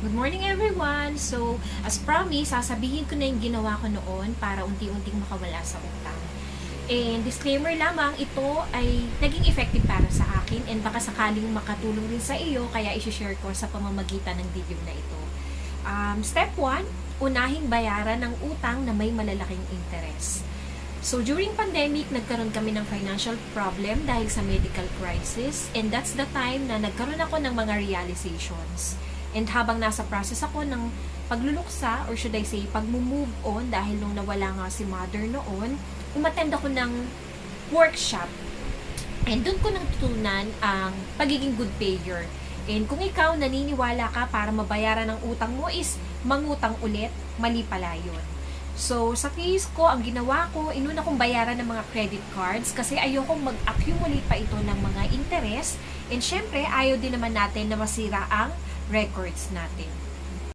Good morning everyone! So, as promised, sasabihin ko na yung ginawa ko noon para unti-unting makawala sa utang. And disclaimer lamang, ito ay naging effective para sa akin and baka sakaling makatulong rin sa iyo, kaya isi-share ko sa pamamagitan ng video na ito. Step 1, unahing bayaran ng utang na may malalaking interest. So, during pandemic, nagkaroon kami ng financial problem dahil sa medical crisis, and that's the time na nagkaroon ako ng mga realizations. And habang nasa process ako ng pagluluksa, or should I say, pag-move on, dahil nung nawala nga si mother noon, umattend ako ng workshop. And doon ko natutunan ang pagiging good payer. And kung ikaw naniniwala ka para mabayaran ang utang mo is mangutang ulit, mali pala yun. So, sa case ko, ang ginawa ko, inuna kong bayaran ng mga credit cards kasi ayokong mag-accumulate pa ito ng mga interest. And syempre, ayaw din naman natin na masira ang records natin.